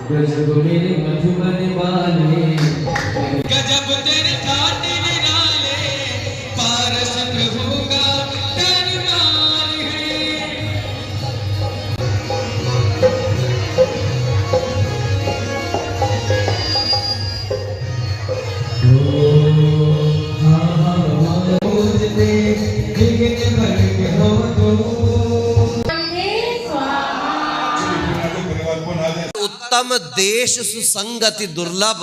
गजब मेरे मधुबन वाले, गजब तेरे ठाट निराले, पारस प्रभु का दरबार है। उत्तम देश सुसंगति दुर्लभ।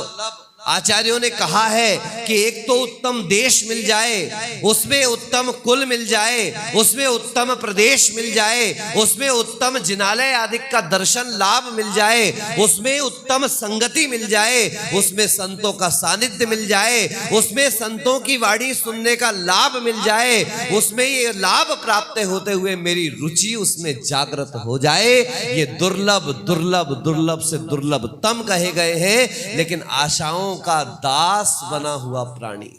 आचार्यों ने कहा है कि एक तो उत्तम देश मिल जाए, उसमें उत्तम कुल मिल जाए, उसमें उत्तम प्रदेश मिल जाए, उसमें उत्तम जिनालय आदि का दर्शन लाभ मिल जाए, उसमें उत्तम संगति मिल जाए, उसमें संतों का सानिध्य मिल जाए, उसमें संतों की वाणी सुनने का लाभ मिल जाए, उसमें ये लाभ प्राप्त होते हुए मेरी रुचि उसमें जागृत हो जाए। ये दुर्लभ दुर्लभ दुर्लभ से दुर्लभतम कहे गए हैं। लेकिन आशाओं का दास बना हुआ प्राणी,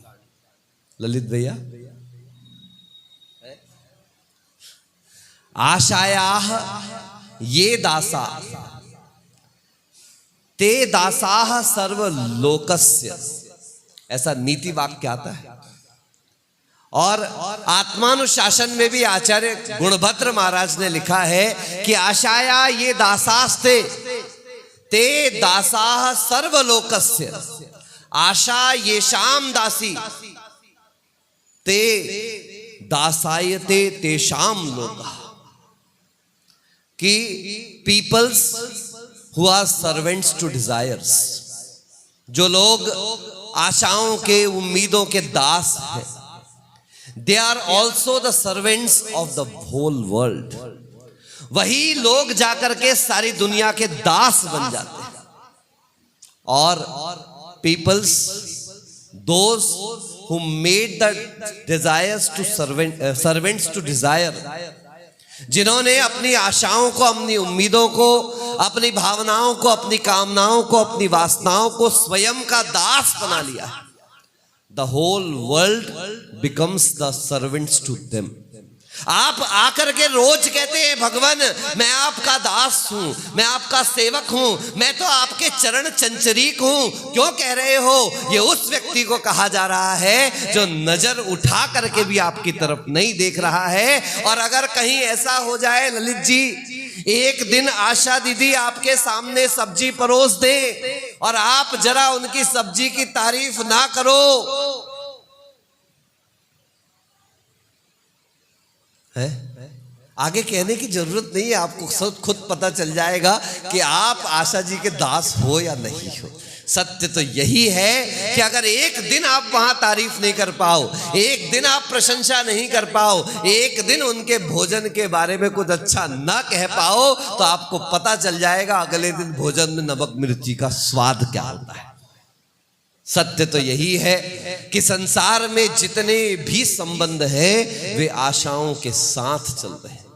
ललित भैया, आशायाः ये दासा ते दासाः सर्वलोकस्य, ऐसा नीति वाक्य आता है। और आत्मानुशासन में भी आचार्य गुणभद्र महाराज ने लिखा है कि आशाया ये दासास्ते ते दासाः सर्वलोकस्य, आशा ये शाम दासी ते दासायते तेषाम लोका। कि peoples who are servants to desires, जो लोग आशाओं के उम्मीदों के दास हैं, they are also the servants of the whole world. वही लोग जाकर के सारी दुनिया के दास बन जाते हैं। और peoples those who made the desires to servants to desire, जिन्होंने अपनी आशाओं को, अपनी उम्मीदों को, अपनी भावनाओं को, अपनी कामनाओं को, अपनी वासनाओं को स्वयं का दास बना लिया, the whole world becomes the servants to them. आप आकर के रोज कहते हैं भगवान मैं आपका दास हूं, मैं आपका सेवक हूं, मैं तो आपके चरण चंचरीक हूं, क्यों कह रहे हो? ये उस व्यक्ति को कहा जा रहा है जो नजर उठा करके भी आपकी तरफ नहीं देख रहा है। और अगर कहीं ऐसा हो जाए ललित जी, एक दिन आशा दीदी आपके सामने सब्जी परोस दे और आप जरा उनकी सब्जी की तारीफ ना करो, है आगे कहने की जरूरत नहीं है, आपको सब खुद पता चल जाएगा कि आप आशा जी के दास हो या नहीं हो। सत्य तो यही है कि अगर एक दिन आप वहां तारीफ नहीं कर पाओ, एक दिन आप प्रशंसा नहीं कर पाओ, एक दिन उनके भोजन के बारे में कुछ अच्छा ना कह पाओ, तो आपको पता चल जाएगा अगले दिन भोजन में नमक मिर्ची का स्वाद क्या होता है। सत्य तो यही है कि संसार में जितने भी संबंध हैं वे आशाओं के साथ चल रहे हैं।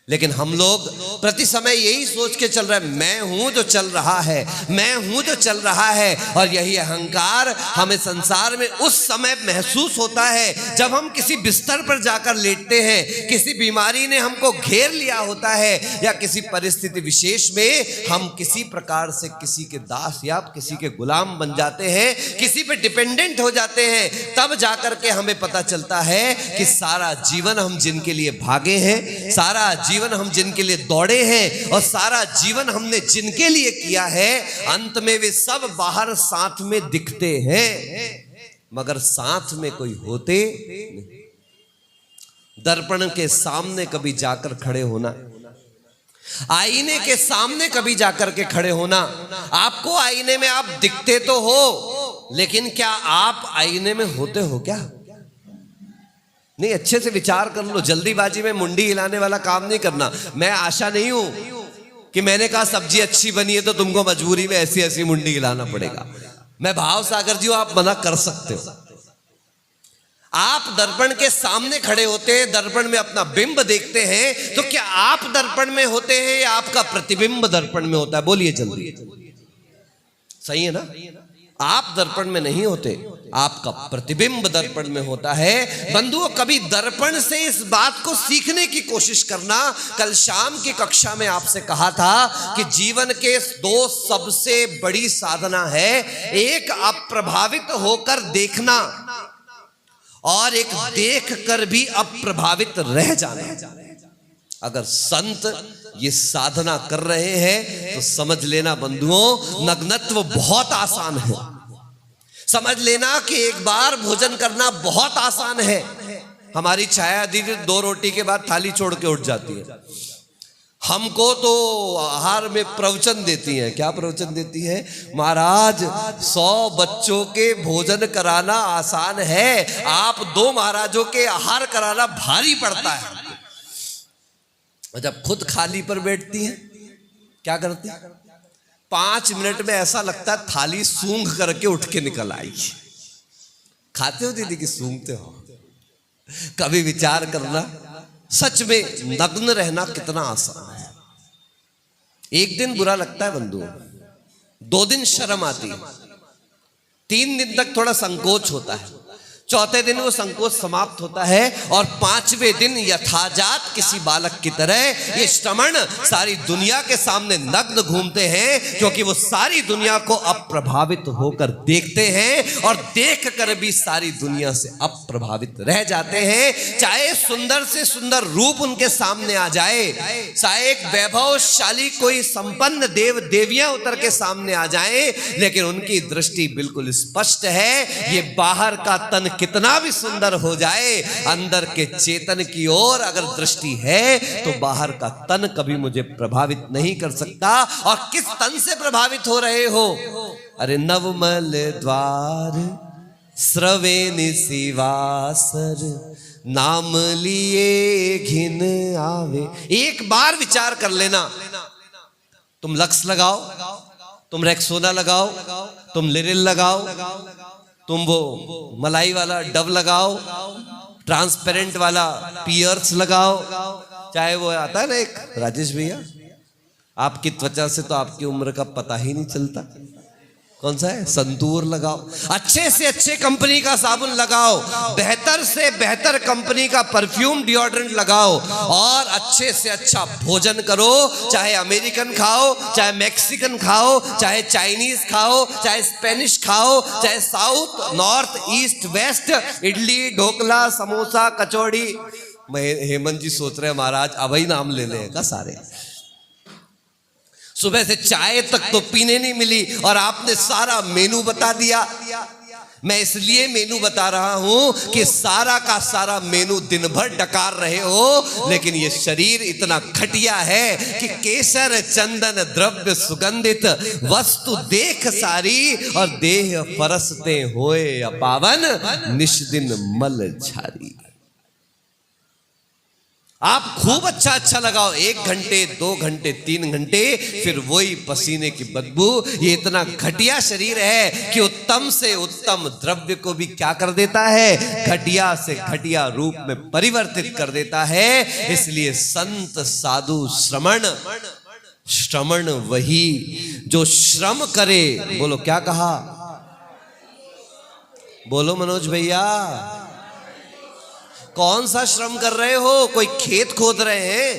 लेकिन हम लोग प्रति समय यही सोच के चल रहे हैं, मैं हूं जो चल रहा है, मैं हूं जो चल रहा है। और यही अहंकार हमें संसार में उस समय महसूस होता है जब हम किसी बिस्तर पर जाकर लेटते हैं, किसी बीमारी ने हमको घेर लिया होता है, या किसी परिस्थिति विशेष में हम किसी प्रकार से किसी के दास या किसी के गुलाम बन जाते हैं, किसी पे डिपेंडेंट हो जाते हैं। तब जाकर के हमें पता चलता है कि सारा जीवन हम जिनके लिए भागे हैं, सारा जीवन हम जिनके लिए दौड़े हैं, और सारा जीवन हमने जिनके लिए किया है, अंत में वे सब बाहर साथ में दिखते हैं मगर साथ में कोई होते नहीं। दर्पण के सामने कभी जाकर खड़े होना, आईने के सामने कभी जाकर के खड़े होना। आपको आईने में आप दिखते तो हो, लेकिन क्या आप आईने में होते हो क्या? नहीं, अच्छे से विचार कर लो। जल्दीबाजी में मुंडी हिलाने वाला काम नहीं करना। मैं आशा नहीं हूं कि मैंने कहा सब्जी अच्छी बनी है तो तुमको मजबूरी में ऐसी ऐसी मुंडी हिलाना पड़ेगा। मैं भाव सागर जी हूं, आप मना कर सकते हो। आप दर्पण के सामने खड़े होते हैं, दर्पण में अपना बिंब देखते हैं, तो क्या आप दर्पण में होते हैं या आपका प्रतिबिंब दर्पण में होता है? बोलिए जल्दी, सही है ना? आप दर्पण में नहीं होते, आपका प्रतिबिंब दर्पण में होता है। बंधुओं, कभी दर्पण से इस बात को सीखने की कोशिश करना। कल शाम की कक्षा में आपसे कहा था कि जीवन के दो सबसे बड़ी साधना है, एक अप्रभावित होकर देखना और एक देख कर भी अप्रभावित रह जाना। अगर संत ये साधना कर रहे हैं तो समझ लेना बंधुओं, नग्नत्व बहुत आसान है। समझ लेना कि एक बार भोजन करना बहुत आसान है। हमारी छाया दीदी 2 रोटी के बाद थाली छोड़ के उठ जाती है। हमको तो आहार में प्रवचन देती है। क्या प्रवचन देती है? महाराज 100 बच्चों के भोजन कराना आसान है, आप 2 महाराजों के आहार कराना भारी पड़ता है। और जब खुद खाली पर बैठती हैं क्या करती हैं? 5 मिनट में ऐसा लगता है थाली सूंघ करके उठ के निकल आई। खाते हो दीदी कि सूंघते हो? कभी विचार करना, सच में नग्न रहना कितना आसान है। एक दिन बुरा लगता है बंधु, 2 दिन शर्म आती है, 3 दिन तक थोड़ा संकोच होता है, चौथे दिन वो संकोच समाप्त होता है और 5वें दिन यथाजात किसी बालक की तरह ये श्रमण सारी दुनिया के सामने नग्न घूमते हैं, क्योंकि वो सारी दुनिया को अप्रभावित होकर देखते हैं और देख कर भी सारी दुनिया से अप्रभावित रह जाते हैं। चाहे सुंदर से सुंदर रूप उनके सामने आ जाए, चाहे एक वैभवशाली कोई संपन्न देव देवियां उतर के सामने आ जाए, लेकिन उनकी दृष्टि बिल्कुल स्पष्ट है। ये बाहर का तन कितना भी सुंदर हो जाए, अंदर के चेतन की ओर अगर दृष्टि है तो बाहर का तन कभी मुझे प्रभावित नहीं कर सकता। और किस तन से प्रभावित हो रहे हो? अरे नवमल द्वार स्रवेनि सिवासर, नाम लिए घिन आवे। एक बार विचार कर लेना, तुम लक्स लगाओ, तुम रेक्सोना लगाओ, तुम लिरिल लगाओ, तुम वो मलाई वाला डव लगाओ, ट्रांसपेरेंट वाला पियर्स लगाओ, चाहे वो आता है ना एक राजेश भैया, आपकी त्वचा से तो आपकी उम्र का पता ही नहीं चलता। कौन सा है? संतूर लगाओ, अच्छे से अच्छे कंपनी का साबुन लगाओ, बेहतर से बेहतर कंपनी का परफ्यूम डिओड्रेंट लगाओ और अच्छे से अच्छा भोजन करो। चाहे अमेरिकन खाओ, चाहे मैक्सिकन खाओ, चाहे चाइनीज खाओ, चाहे स्पेनिश खाओ, चाहे south north east west, idli dhokla samosa kachori. Hemant ji सोच रहे हैं महाराज अब ही नाम ले ले का सारे। सुबह से चाय तक तो पीने नहीं मिली और आपने सारा मेनू बता दिया। मैं इसलिए मेनू बता रहा हूं कि सारा का सारा मेनू दिन भर डकार रहे हो, लेकिन ये शरीर इतना घटिया है कि केसर चंदन द्रव्य सुगंधित वस्तु देख सारी और देह परसते होए अपावन, निष्दिन मल झारी। आप खूब अच्छा अच्छा लगाओ, 1 घंटे 2 घंटे 3 घंटे, फिर वही पसीने की बदबू। ये इतना घटिया शरीर है कि उत्तम से उत्तम द्रव्य को भी क्या कर देता है? घटिया से घटिया रूप में परिवर्तित कर देता है। इसलिए संत साधु श्रमण, श्रमण वही जो श्रम करे। बोलो क्या कहा? बोलो मनोज भैया, कौन सा श्रम कर रहे हो? कोई खेत खोद रहे हैं,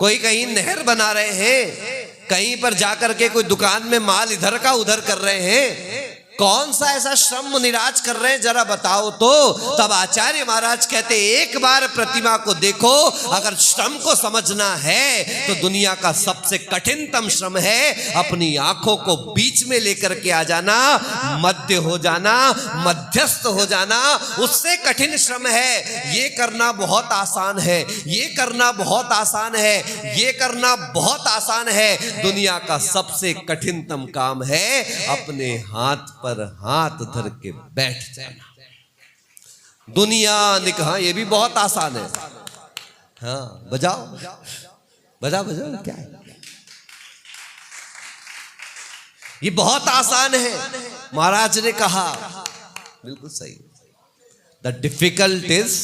कोई कहीं नहर बना रहे हैं, कहीं पर जाकर के कोई दुकान में माल इधर का उधर कर रहे हैं। कौन सा ऐसा श्रम मुनिराज कर रहे हैं जरा बताओ तो। तब आचार्य महाराज कहते एक बार प्रतिमा को देखो। अगर श्रम को समझना है तो दुनिया का सबसे कठिनतम श्रम है अपनी आंखों को बीच में लेकर के आ जाना, मध्य हो जाना, मध्यस्थ हो जाना। उससे कठिन श्रम है। ये करना बहुत आसान है, ये करना बहुत आसान है, ये करना बहुत आसान है। दुनिया का सबसे कठिनतम काम है अपने हाथ पर हाथ धर के बैठ जाना। दुनिया ने कहा ये भी बहुत आसान है। हाँ बजाओ बजाओ बजाओ, क्या है ये बहुत आसान है। महाराज ने कहा बिल्कुल सही, द डिफिकल्ट इज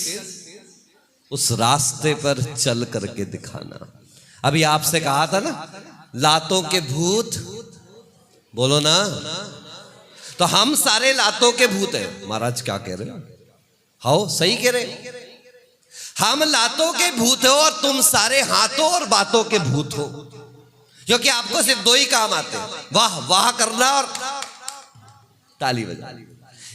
उस रास्ते पर चल करके दिखाना। अभी आपसे कहा था ना, लातों के भूत, बोलो ना, तो हम सारे लातों के भूत हैं। महाराज क्या कह रहे हो? हाँ सही कह रहे, हम लातों के भूत हो और तुम सारे हाथों और बातों के भूत हो, क्योंकि आपको सिर्फ दो ही काम आते हैं, वाह वाह करना और ताली बजाना।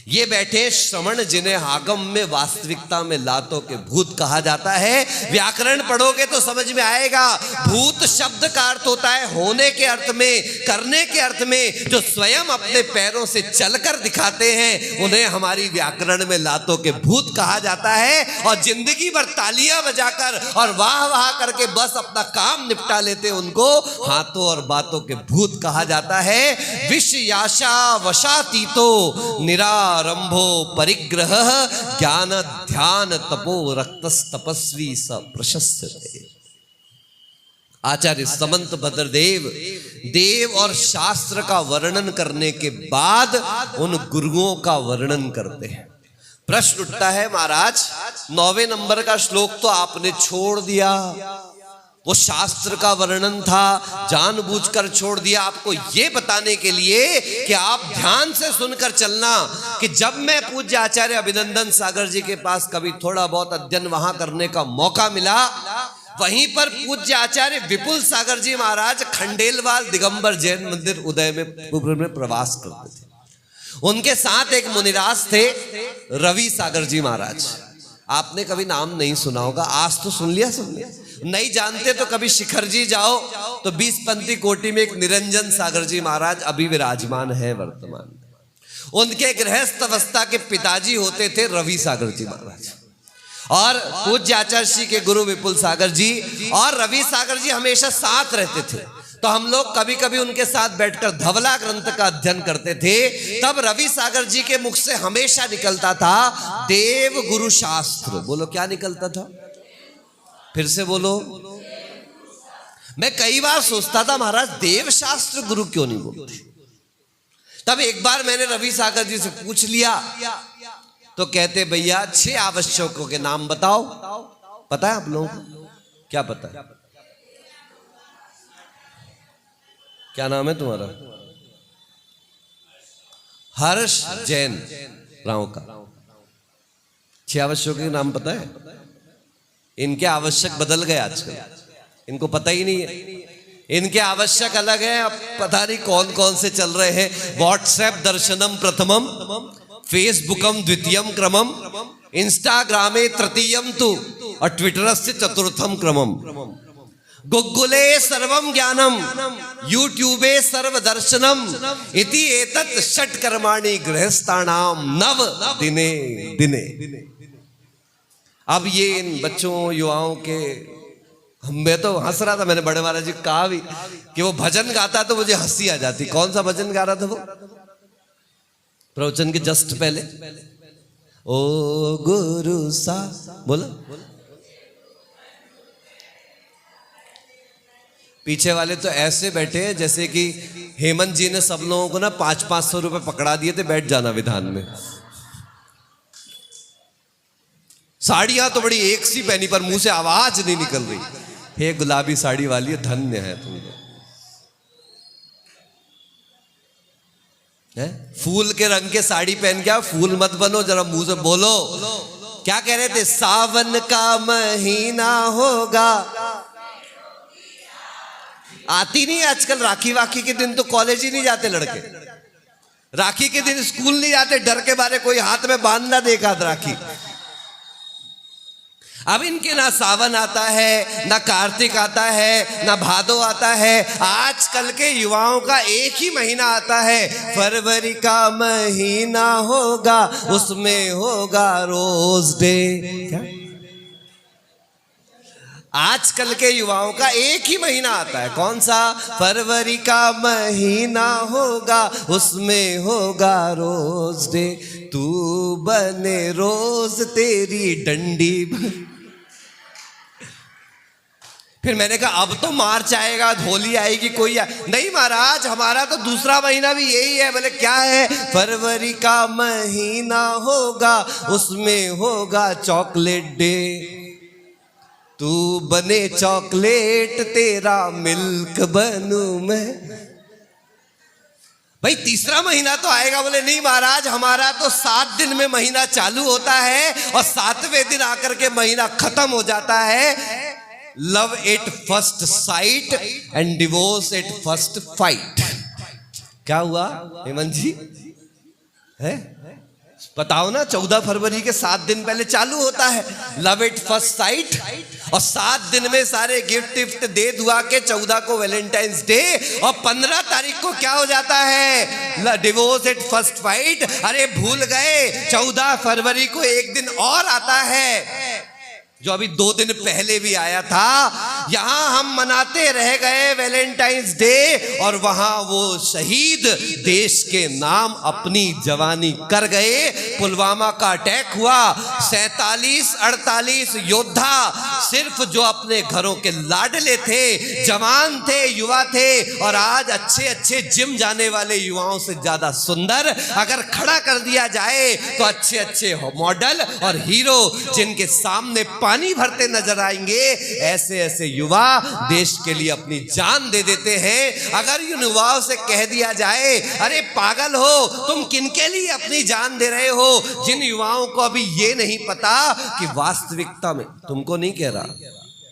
ये बैठे श्रवण जिन्हें आगम में वास्तविकता में लातों के भूत कहा जाता है। व्याकरण पढ़ोगे तो समझ में आएगा। भूत शब्द का अर्थ होता है होने के अर्थ में, करने के अर्थ में। जो स्वयं अपने पैरों से चलकर दिखाते हैं उन्हें हमारी व्याकरण में लातों के भूत कहा जाता है। और जिंदगी भर तालियां बजाकर और वाह वाह करके बस अपना काम निपटा लेते, उनको हाथों और बातों के भूत कहा जाता है। विष याशा वशातीतो निरारंभो परिग्रह ज्ञान ध्यान तपो रक्तस तपस्वी स प्रशस्यते। आचार्य समंत भद्रदेव देव और शास्त्र का वर्णन करने के बाद उन गुरुओं का वर्णन करते हैं। प्रश्न उठता है, महाराज 9वें नंबर का श्लोक तो आपने छोड़ दिया, वो शास्त्र का वर्णन था, जानबूझकर छोड़ दिया आपको ये बताने के लिए कि आप ध्यान से सुनकर चलना कि जब मैं पूज्य आचार्य अभिनंदन सागर जी के पास कभी थोड़ा बहुत अध्ययन वहां करने का मौका मिला, वहीं पर पूज्य आचार्य विपुल सागर जी महाराज खंडेलवाल दिगंबर जैन मंदिर उदय में प्रवास करते थे। उनके साथ एक मुनिराज थे रवि सागर जी महाराज। आपने कभी नाम नहीं सुना होगा, आज तो सुन लिया। नहीं जानते तो कभी शिखर जी जाओ तो 20 पंथी कोटि में एक निरंजन सागर जी महाराज अभी विराजमान है वर्तमान में। उनके गृहस्थ अवस्था के पिताजी होते थे रवि सागर जी महाराज, और पूज्य आचार्य श्री के गुरु विपुल सागर जी और रवि सागर जी हमेशा साथ रहते थे। तो हम लोग कभी कभी उनके साथ बैठकर धवला ग्रंथ का अध्ययन करते थे। तब रवि सागर जी के मुख से हमेशा निकलता था देव गुरु शास्त्र। बोलो क्या निकलता था? फिर से बोलो। मैं कई बार सोचता था महाराज देव शास्त्र गुरु क्यों नहीं बोलते। तब एक बार मैंने रवि सागर जी से पूछ लिया तो कहते भैया 6 आवश्यकों के नाम बताओ। पता है आप लोगों को? क्या पता है? क्या नाम है तुम्हारा? हर्ष जैन राव का। 6 आवश्यकों के नाम पता है? इनके आवश्यक बदल गए आजकल, इनको पता ही नहीं है। इनके आवश्यक अलग है, अब पता नहीं कौन कौन से चल रहे हैं। व्हाट्सएप दर्शनम प्रथमम, फेसबुकम द्वितीयम क्रमम, इंस्टाग्रामे तृतीयम तु और ट्विटर से चतुर्थम क्रमम, गुग्गुले सर्वम ज्ञानम, यूट्यूबे सर्व दर्शनम इति एतत् षट कर्माणि गृहस्थानाम नव दिने दिने। अब ये इन बच्चों युवाओं के, मैं तो हंस रहा था, मैंने बड़े महाराज जी कहा भी कि वो भजन गाता तो मुझे हंसी आ जाती। कौन सा भजन गा रहा था वो प्रवचन के जस्ट पहले? ओ गुरु सा बोला। पीछे वाले तो ऐसे बैठे हैं जैसे कि हेमंत जी ने सब लोगों को ना 500-500 रुपए पकड़ा दिए थे, बैठ जाना विधान में। साड़ियां तो बड़ी एक सी पहनी पर मुंह से आवाज नहीं निकल रही। हे गुलाबी साड़ी वाली, धन्य है तुम लोग। फूल के रंग के साड़ी पहन के फूल मत बनो, जरा मुंह से बोलो। क्या कह रहे थे? सावन का महीना होगा। आती नहीं आजकल। राखी वाखी के दिन तो कॉलेज ही नहीं जाते लड़के, राखी के दिन स्कूल नहीं जाते, डर के बारे कोई हाथ में बांध ना देखा राखी। अब इनके ना सावन आता है, ना कार्तिक आता है, ना भादो आता है। आजकल के युवाओं का एक ही महीना आता है, फरवरी का महीना होगा, उसमें होगा रोज डे। क्या? आजकल के युवाओं का एक ही महीना आता है, कौन सा? फरवरी का महीना होगा, उसमें होगा रोज डे। तू बने रोज तेरी डंडी। फिर मैंने कहा अब तो मार्च आएगा, होली आएगी, कोई नहीं महाराज, हमारा तो दूसरा महीना भी यही है। बोले क्या है? फरवरी का महीना होगा, उसमें होगा चॉकलेट डे। तू बने चॉकलेट, तेरा मिल्क बनूं मैं। भाई तीसरा महीना तो आएगा। बोले नहीं महाराज, हमारा तो 7 दिन में महीना चालू होता है और 7वें दिन आकर के महीना खत्म हो जाता है। Love at first sight and divorce at first fight. क्या हुआ हेमंत जी? है बताओ ना। 14 फरवरी के 7 दिन पहले चालू होता है लव एट फर्स्ट साइट, और 7 दिन में सारे गिफ्ट टिफ्ट दे दुआ के 14 को वैलेंटाइंस डे, और 15 तारीख को क्या हो जाता है? Divorce at first fight. अरे भूल गए 14 फरवरी को एक दिन और आता है जो अभी 2 दिन पहले भी आया था। यहां हम मनाते रह गए वैलेंटाइंस डे, और वहां वो शहीद देश के नाम अपनी जवानी कर गए। पुलवामा का अटैक हुआ, 47-48 योद्धा, सिर्फ जो अपने घरों के लाडले थे, जवान थे, युवा थे, और आज अच्छे अच्छे जिम जाने वाले युवाओं से ज्यादा सुंदर अगर खड़ा कर दिया जाए तो अच्छे अच्छे मॉडल और हीरो जिनके सामने पानी भरते नजर आएंगे, ऐसे ऐसे युवा देश के लिए अपनी जान दे देते हैं। अगर इन युवाओं से कह दिया जाए अरे पागल हो तुम किनके लिए अपनी जान दे रहे हो, जिन युवाओं को अभी ये नहीं पता कि वास्तविकता में, तुमको नहीं कह रहा,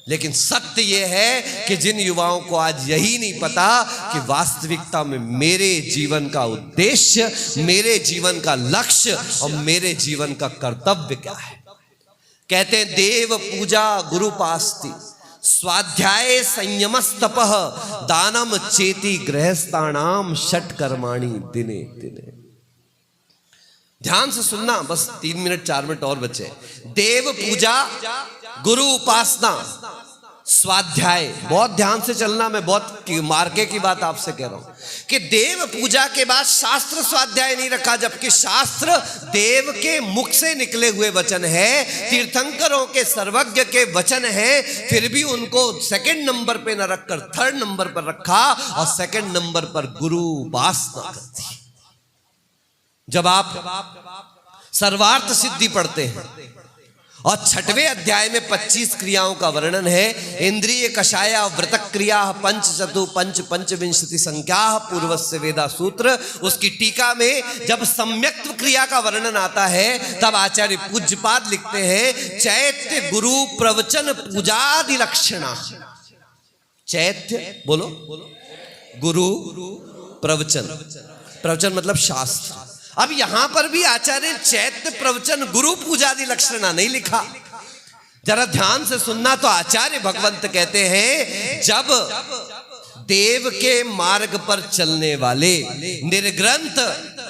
लेकिन सत्य यह है कि जिन युवाओं को आज यही नहीं पता कि वास्तविकता में मेरे जीवन का उद्देश्य, मेरे जीवन का लक्ष्य और मेरे जीवन का कर्तव्य क्या है। कहते हैं देव पूजा गुरुपास्ति स्वाध्याय संयमस्तपः दानम चेति गृहस्थानाम षट कर्माणि दिने दिने। ध्यान से सुनना, बस 3 मिनट 4 मिनट और बचे। देव पूजा, गुरु उपासना, स्वाध्याय। बहुत ध्यान से चलना, मैं बहुत मार्के की बात आपसे कह रहा हूं कि देव पूजा के बाद शास्त्र स्वाध्याय नहीं रखा, जबकि शास्त्र देव के मुख से निकले हुए वचन है, तीर्थंकरों के सर्वज्ञ के वचन है, फिर भी उनको 2nd नंबर पे न रखकर 3rd नंबर पर रखा और 2nd नंबर पर गुरु उपासना कर दी। जब आप सर्वार्थ सिद्धि पढ़ते हैं और 6वें अध्याय में 25 क्रियाओं का वर्णन है, इंद्रिय कषाया व्रत क्रिया पंच चतु पंच पंचविंशति संख्या पूर्वस्य वेदा सूत्र। उसकी टीका में जब सम्यक्त्व क्रिया का वर्णन आता है तब आचार्य पूज्यपाद लिखते हैं चैत्य गुरु प्रवचन पूजादि लक्षणा। चैत्य बोलो, गुरु प्रवचन, प्रवचन मतलब शास्त्र। अब यहां पर भी आचार्य चैत्य प्रवचन गुरु पूजादि लक्षणा नहीं लिखा। जरा ध्यान से सुनना, तो आचार्य भगवंत कहते हैं जब देव के मार्ग पर चलने वाले, निर्ग्रंथ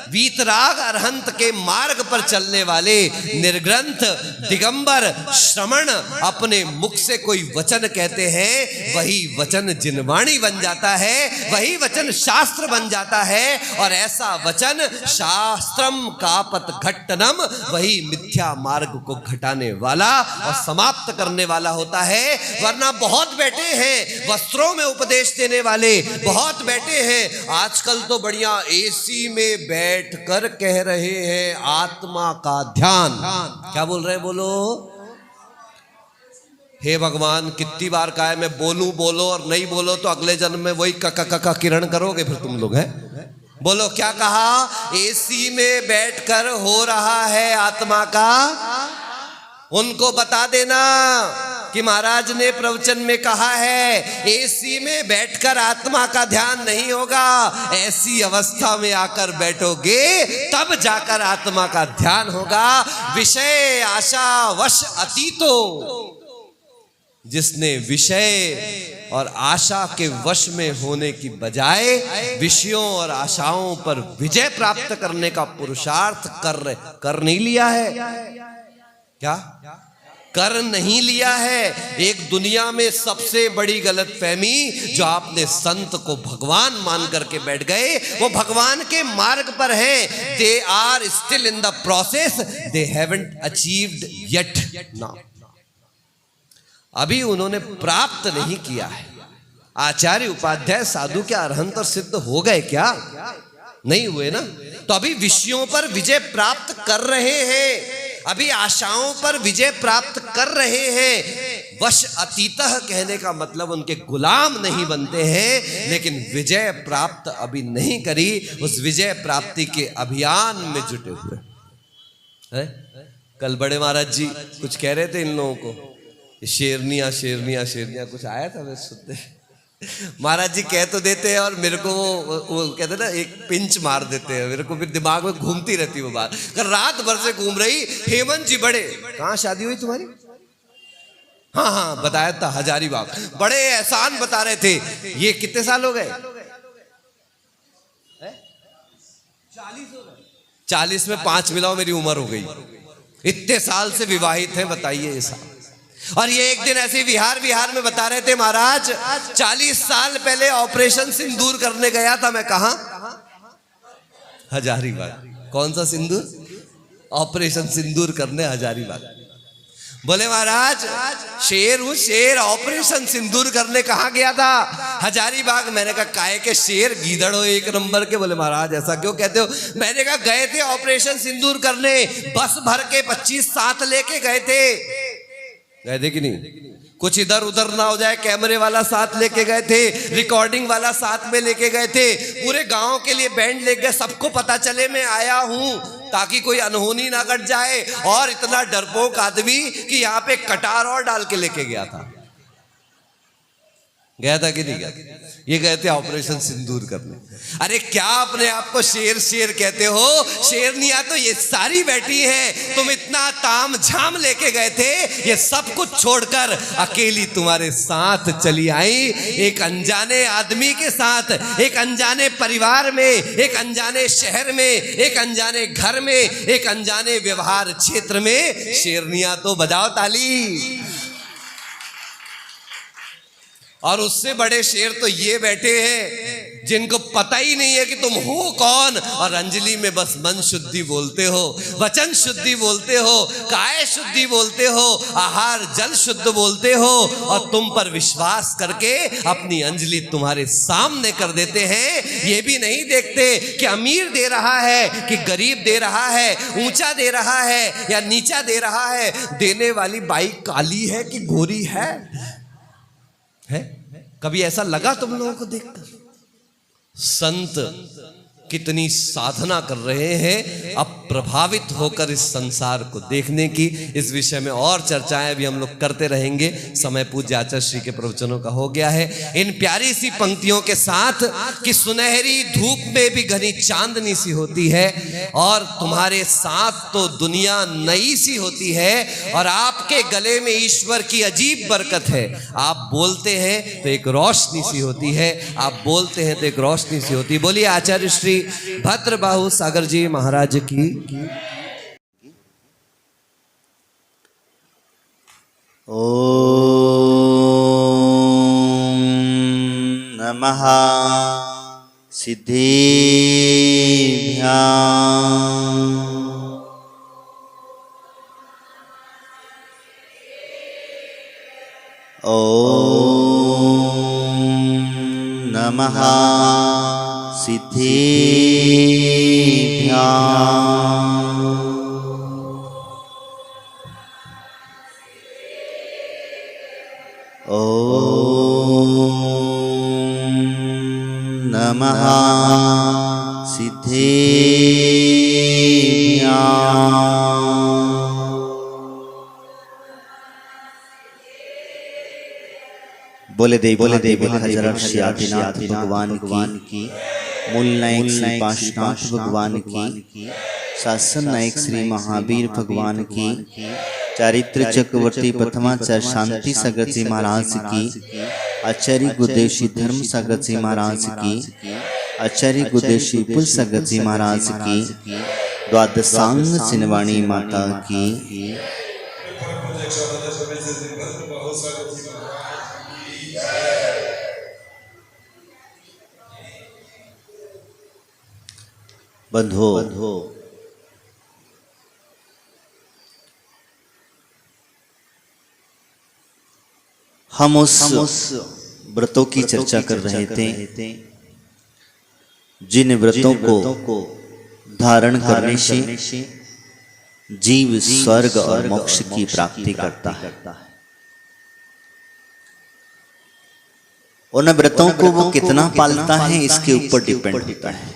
वीतराग अरहंत के मार्ग पर चलने वाले निर्ग्रंथ दिगंबर श्रमण अपने मुख से कोई वचन कहते हैं, वही वचन जिनवाणी बन जाता है, वही वचन शास्त्र बन जाता है। और ऐसा वचन शास्त्रम कापत घट्टनम, वही मिथ्या मार्ग को घटाने वाला और समाप्त करने वाला होता है। वरना बहुत बैठे हैं वस्त्रों में उपदेश देने वाले, बहुत बैठे हैं आजकल तो बढ़िया एसी में बैठ कर कह रहे हैं आत्मा का ध्यान। क्या बोल रहे हैं? बोलो, हे भगवान कितनी बार कहा है मैं बोलूं, बोलो, और नहीं बोलो तो अगले जन्म में वही का किरण करोगे फिर तुम लोग। हैं बोलो, क्या कहा? एसी में बैठकर हो रहा है आत्मा का। उनको बता देना कि महाराज ने प्रवचन में कहा है एसी में बैठकर आत्मा का ध्यान नहीं होगा, ऐसी अवस्था में आकर बैठोगे तब जाकर आत्मा का ध्यान होगा। विषय आशा वश अतीतो, जिसने विषय और आशा के वश में होने की बजाय विषयों और आशाओं पर विजय प्राप्त करने का पुरुषार्थ कर नहीं लिया है। क्या कर नहीं लिया है? एक दुनिया में सबसे बड़ी गलतफहमी जो आपने संत को भगवान मान करके बैठ गए, वो भगवान के मार्ग पर हैं, they are still in the process, they haven't achieved yet now. अभी उन्होंने प्राप्त नहीं किया है। आचार्य उपाध्याय साधु क्या अरहंत और सिद्ध हो गए? क्या नहीं हुए ना? तो अभी विषयों पर विजय प्राप्त कर रहे हैं, अभी आशाओं पर विजय प्राप्त कर रहे हैं। वश अतीतः कहने का मतलब उनके गुलाम नहीं बनते हैं, लेकिन विजय प्राप्त अभी नहीं करी, उस विजय प्राप्ति के अभियान में जुटे हुए हैं। कल बड़े महाराज जी कुछ कह रहे थे इन लोगों को, शेरनिया शेरनिया शेरनिया कुछ आया था, मैं सुनते महाराज जी कह तो देते हैं और मेरे को वो कहते ना एक पिंच मार देते हैं, मेरे को फिर दिमाग में घूमती रहती वो बात। कर रात भर से घूम रही, हेमंत जी बड़े, कहाँ शादी हुई तुम्हारी? हाँ हाँ बताया था, हजारीबाग। बड़े एहसान बता रहे थे। ये कितने साल हो गए? 40 में 5 मिलाओ, मेरी उम्र हो गई। इतने साल से विवाहित हैं, बताइए ये साल। और ये एक दिन ऐसे विहार में बता रहे थे, महाराज 40 साल पहले ऑपरेशन सिंदूर करने गया था मैं। कहा? हजारीबाग। कौन सा सिंदूर? ऑपरेशन सिंदूर करने हजारीबाग। बोले महाराज शेर हूं शेर, ऑपरेशन सिंदूर करने कहाँ गया था? हजारीबाग। मैंने कहा काहे के शेर, गीदड़ हो 1 नंबर के। बोले महाराज ऐसा क्यों कहते हो? मैंने कहा गए थे ऑपरेशन सिंदूर करने, बस भर के 25 साथ लेके गए थे कि नहीं? कुछ इधर उधर ना हो जाए, कैमरे वाला साथ लेके गए थे, रिकॉर्डिंग वाला साथ में लेके गए थे, पूरे गांव के लिए बैंड लेके गए, सबको पता चले मैं आया हूं, ताकि कोई अनहोनी ना घट जाए। और इतना डरपोक आदमी कि यहाँ पे कटार और डाल के लेके गया था कि नहीं गया? ये गए थे ऑपरेशन सिंदूर करने। अरे क्या अपने आप को शेर शेर कहते हो? शेरनिया तो ये सारी बैठी है, तुम इतना ताम झाम लेके गए थे, ये सब कुछ छोड़कर अकेली तुम्हारे साथ चली आई, एक अनजाने आदमी के साथ, एक अनजाने परिवार में, एक अनजाने शहर में, एक अनजाने घर में, एक अनजाने व्यवहार क्षेत्र में। शेरनिया तो बजाओ ताली। और उससे बड़े शेर तो ये बैठे हैं जिनको पता ही नहीं है कि तुम हो कौन, और अंजलि में बस मन शुद्धि बोलते हो, वचन शुद्धि बोलते हो, काय शुद्धि बोलते हो, आहार जल शुद्ध बोलते हो, और तुम पर विश्वास करके अपनी अंजलि तुम्हारे सामने कर देते हैं। ये भी नहीं देखते कि अमीर दे रहा है कि गरीब दे रहा है, ऊंचा दे रहा है या नीचा दे रहा है, देने वाली बाई काली है कि गोरी है? कभी ऐसा लगा तुम लोगों को देखकर? संत कितनी साधना कर रहे हैं अब प्रभावित होकर इस संसार को देखने की। इस विषय में और चर्चाएं भी हम लोग करते रहेंगे। समय पूज्य आचार्य श्री के प्रवचनों का हो गया है। इन प्यारी सी पंक्तियों के साथ कि सुनहरी धूप में भी घनी चांदनी सी होती है, और तुम्हारे साथ तो दुनिया नई सी होती है, और आपके गले में ईश्वर की अजीब बरकत है। आप बोलते हैं तो एक रोशनी सी होती है, आप बोलते हैं तो एक रोशनी सी होती है। बोलिए आचार्य श्री भद्रबाहु सागर जी महाराज की। ओम नमः सिद्धिभ्याम्। ओम नमः सिद्धिभ्याम्। ओम नमः सिद्धिभ्याम्। बोले दे हजरत श्री आदिनाथ भगवान की, मूल नायक श्री पाशुनाथ भगवान की, शासन नायक श्री महावीर भगवान की, चारित्र चक्रवर्ती प्रथमाचार्य शांति सागर जी महाराज की, आचार्य गुरुदेव श्री धर्म सागर जी महाराज की, आचार्य गुरुदेव श्री पुल सागर जी महाराज की, द्वादशांग सिनवाणी माता की। बंधो हम उस व्रतों की चर्चा कर रहे थे जिन व्रतों को धारण करने से जीव स्वर्ग और मोक्ष की प्राप्ति करता है। उन व्रतों को वो कितना पालता है इसके ऊपर डिपेंड होता है।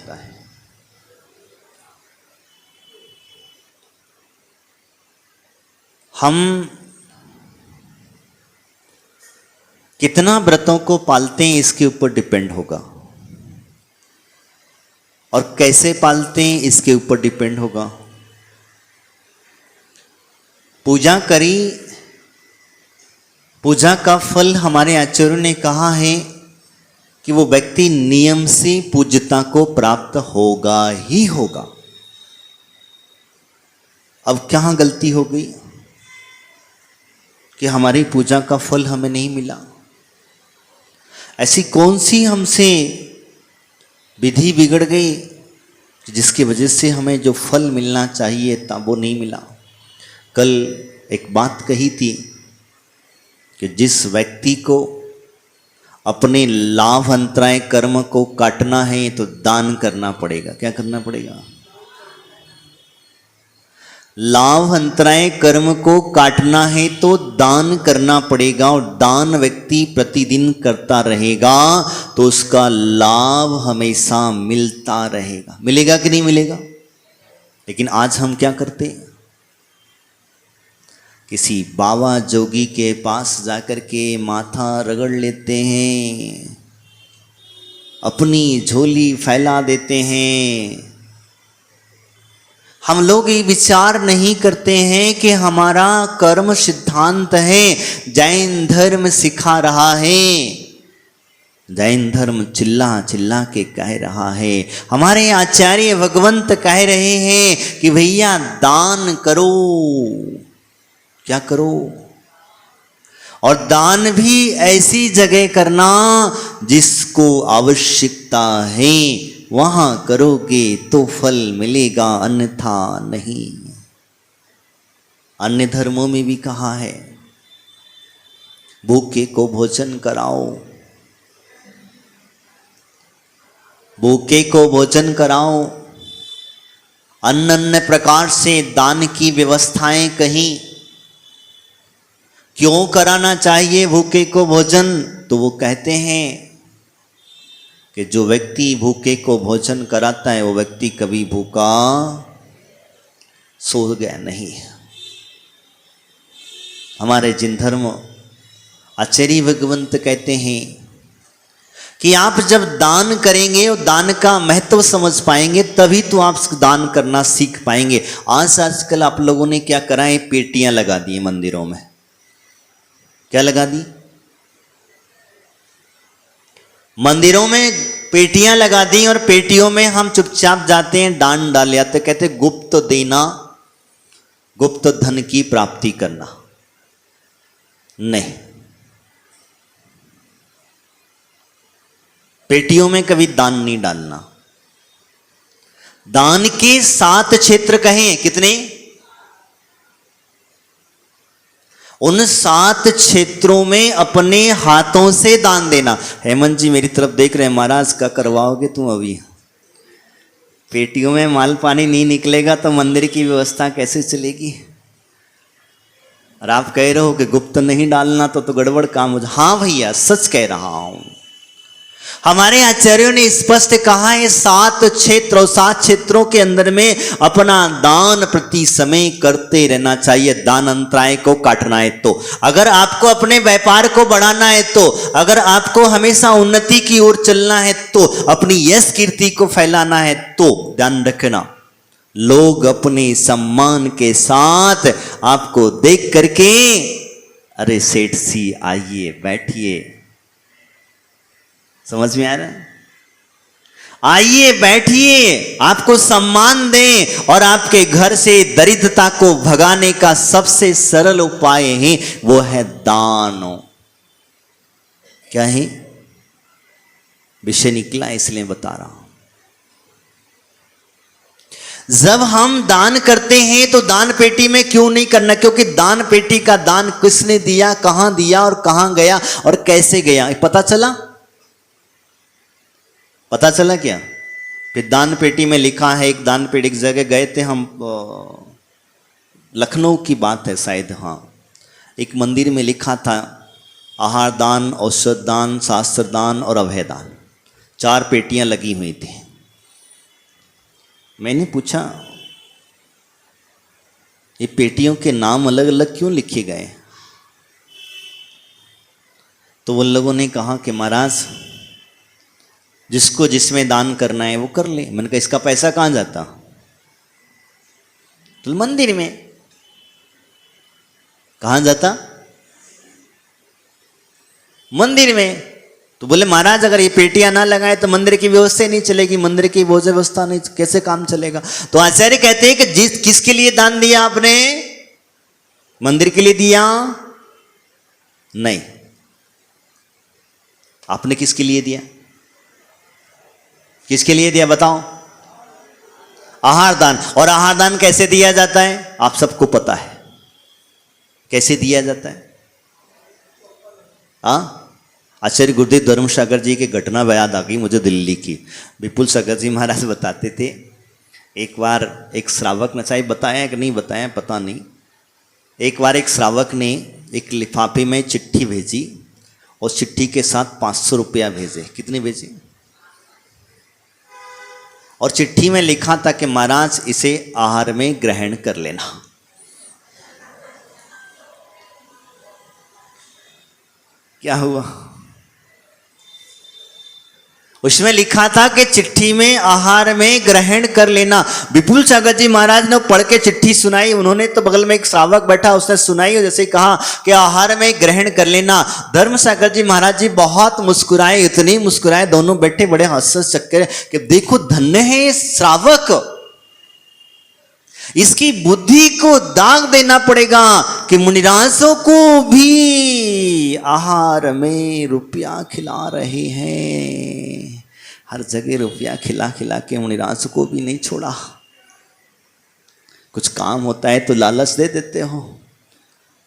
हम कितना व्रतों को पालते हैं इसके ऊपर डिपेंड होगा, और कैसे पालते हैं इसके ऊपर डिपेंड होगा। पूजा करी, पूजा का फल हमारे आचार्यों ने कहा है कि वो व्यक्ति नियम से पूज्यता को प्राप्त होगा ही होगा। अब क्या गलती हो गई कि हमारी पूजा का फल हमें नहीं मिला? ऐसी कौन सी हमसे विधि बिगड़ गई जिसकी वजह से हमें जो फल मिलना चाहिए था वो नहीं मिला? कल एक बात कही थी कि जिस व्यक्ति को अपने लाभ अंतराय कर्म को काटना है तो दान करना पड़ेगा। क्या करना पड़ेगा? लाभ अंतराय कर्म को काटना है तो दान करना पड़ेगा, और दान व्यक्ति प्रतिदिन करता रहेगा तो उसका लाभ हमेशा मिलता रहेगा। मिलेगा कि नहीं मिलेगा? लेकिन आज हम क्या करते हैं? किसी बाबा जोगी के पास जाकर के माथा रगड़ लेते हैं, अपनी झोली फैला देते हैं। हम लोग ये विचार नहीं करते हैं कि हमारा कर्म सिद्धांत है, जैन धर्म सिखा रहा है, जैन धर्म चिल्ला चिल्ला के कह रहा है, हमारे आचार्य भगवंत कह रहे हैं कि भैया दान करो। क्या करो? और दान भी ऐसी जगह करना जिसको आवश्यकता है, वहां करोगे तो फल मिलेगा, अन्यथा नहीं। अन्य धर्मों में भी कहा है भूखे को भोजन कराओ, भूखे को भोजन कराओ। अन्य अन्य प्रकार से दान की व्यवस्थाएं कहीं। क्यों कराना चाहिए भूखे को भोजन? तो वो कहते हैं कि जो व्यक्ति भूखे को भोजन कराता है वो व्यक्ति कभी भूखा सो गया नहीं। हमारे जिन धर्म आचार्य भगवंत कहते हैं कि आप जब दान करेंगे और दान का महत्व समझ पाएंगे तभी तो आप दान करना सीख पाएंगे। आजकल आप लोगों ने क्या करा है? पेटियां लगा दी मंदिरों में। क्या लगा दी? मंदिरों में पेटियां लगा दी, और पेटियों में हम चुपचाप जाते हैं, दान डाल आते, कहते गुप्त देना, गुप्त धन की प्राप्ति करना। नहीं, पेटियों में कभी दान नहीं डालना। दान के 7 क्षेत्र कहें, कितने? उन 7 क्षेत्रों में अपने हाथों से दान देना। हेमंत जी मेरी तरफ देख रहे हैं, महाराज का करवाओगे तुम? अभी पेटियों में माल पानी नहीं निकलेगा तो मंदिर की व्यवस्था कैसे चलेगी? और आप कह रहे हो कि गुप्त नहीं डालना तो गड़बड़ काम हो जाए। हाँ भैया, सच कह रहा हूं। हमारे आचार्यों ने स्पष्ट कहा है 7 क्षेत्र, और 7 क्षेत्रों के अंदर में अपना दान प्रति समय करते रहना चाहिए। दान अंतराय को काटना है तो, अगर आपको अपने व्यापार को बढ़ाना है तो, अगर आपको हमेशा उन्नति की ओर चलना है तो, अपनी यश कीर्ति को फैलाना है तो ध्यान रखना, लोग अपने सम्मान के साथ आपको देख करके अरे सेठ सी आइए बैठिए, समझ में आ रहा है? आइए बैठिए, आपको सम्मान दें, और आपके घर से दरिद्रता को भगाने का सबसे सरल उपाय है, वो है दान। क्या है? विषय निकला इसलिए बता रहा हूं। जब हम दान करते हैं तो दान पेटी में क्यों नहीं करना? क्योंकि दान पेटी का दान किसने दिया, कहां दिया और कहां गया और कैसे गया, पता चला? पता चला क्या? फिर दान पेटी में लिखा है, एक दान पेटी, एक जगह गए थे हम, लखनऊ की बात है शायद, हाँ, एक मंदिर में लिखा था आहार दान, औषध दान, शास्त्र दान और अभय दान, 4 पेटियां लगी हुई थी। मैंने पूछा ये पेटियों के नाम अलग अलग क्यों लिखे गए? तो उन लोगों ने कहा कि महाराज जिसको जिसमें दान करना है वो कर ले। मैंने कहा इसका पैसा कहाँ जाता? तो मंदिर में। कहाँ जाता? मंदिर में। तो बोले महाराज अगर ये पेटियां ना लगाए तो मंदिर की व्यवस्था नहीं चलेगी, मंदिर की व्यवस्था नहीं, कैसे काम चलेगा? तो आचार्य कहते हैं कि किसके लिए दान दिया आपने? मंदिर के लिए दिया? नहीं। आपने किसके लिए दिया? किसके लिए दिया बताओ? आहार दान। और आहार दान कैसे दिया जाता है आप सबको पता है, कैसे दिया जाता है? आचार्य गुरुदेव धर्मसागर जी की घटना याद आ गई मुझे दिल्ली की। विपुल सागर जी महाराज बताते थे, एक बार एक श्रावक ने, चाहे बताया कि नहीं बताया पता नहीं, एक बार एक श्रावक ने एक लिफाफे में चिट्ठी भेजी और चिट्ठी के साथ 500 रुपया भेजे। कितने भेजे? और चिट्ठी में लिखा था कि महाराज इसे आहार में ग्रहण कर लेना। क्या हुआ? उसमें लिखा था कि चिट्ठी में आहार में ग्रहण कर लेना। विपुल सागर जी महाराज ने पढ़ के चिट्ठी सुनाई, उन्होंने तो बगल में एक श्रावक बैठा उसने सुनाई और जैसे कहा कि आहार में ग्रहण कर लेना। धर्म सागर जी महाराज जी बहुत मुस्कुराए, इतनी मुस्कुराए, दोनों बैठे बड़े हंस चक्कर कि देखो धन्य है ये श्रावक, इसकी बुद्धि को दाग देना पड़ेगा कि मुनिराजों को भी आहार में रुपया खिला रहे हैं। हर जगह रुपया खिला खिला के मुनिराज को भी नहीं छोड़ा। कुछ काम होता है तो लालच दे देते हो,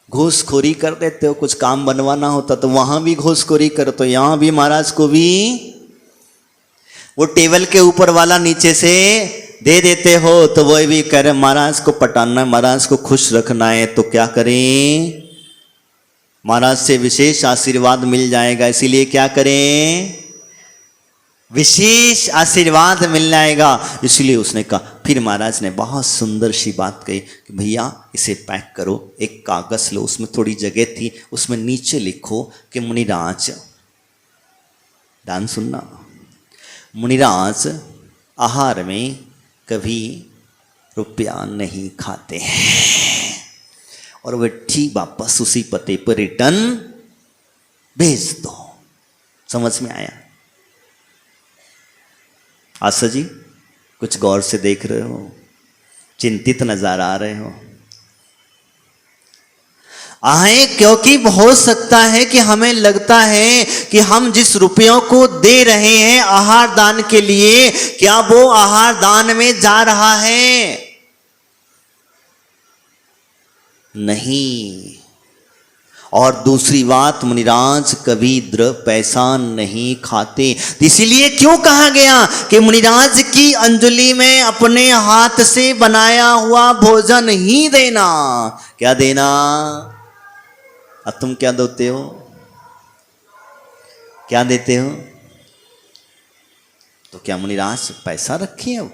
घूसखोरी कर देते हो। कुछ काम बनवाना होता तो वहां भी घूसखोरी करो, तो यहां भी महाराज को भी वो टेबल के ऊपर वाला नीचे से दे देते हो। तो वो भी कह रहे महाराज को पटाना, महाराज को खुश रखना है, तो क्या करें? महाराज से विशेष आशीर्वाद मिल जाएगा, इसीलिए क्या करें? विशेष आशीर्वाद मिल जाएगा। इसलिए उसने कहा, फिर महाराज ने बहुत सुंदर सी बात कही कि भैया इसे पैक करो, एक कागज लो, उसमें थोड़ी जगह थी, उसमें नीचे लिखो कि मुनिराज, ध्यान सुनना, मुनिराज आहार में कभी रुपया नहीं खाते हैं, और वह ठीक वापस उसी पते पर रिटर्न भेज दो। समझ में आया? आशा जी कुछ गौर से देख रहे हो, चिंतित नजर आ रहे हो। आए क्योंकि हो सकता है कि हमें लगता है कि हम जिस रुपयों को दे रहे हैं आहार दान के लिए, क्या वो आहार दान में जा रहा है? नहीं। और दूसरी बात, मुनिराज कभी पैसा नहीं खाते। इसीलिए क्यों कहा गया कि मुनिराज की अंजलि में अपने हाथ से बनाया हुआ भोजन ही देना। क्या देना? अब तुम क्या देते हो? क्या देते हो? तो क्या मुनिराज पैसा रखे अब?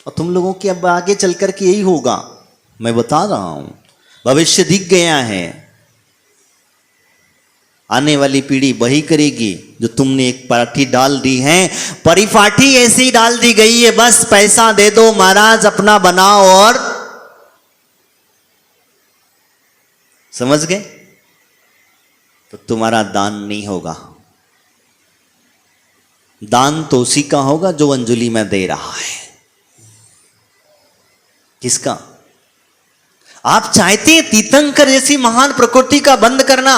और तुम लोगों के अब आगे चल कर के यही होगा, मैं बता रहा हूं, भविष्य दिख गया है। आने वाली पीढ़ी वही करेगी जो तुमने एक पार्टी डाल दी है। परिपाटी ऐसी डाल दी गई है, बस पैसा दे दो महाराज, अपना बनाओ, और समझ गए? तो तुम्हारा दान नहीं होगा। दान तो उसी का होगा जो अंजलि में दे रहा है। किसका? आप चाहते हैं तीर्थंकर जैसी महान प्रकृति का बंद करना,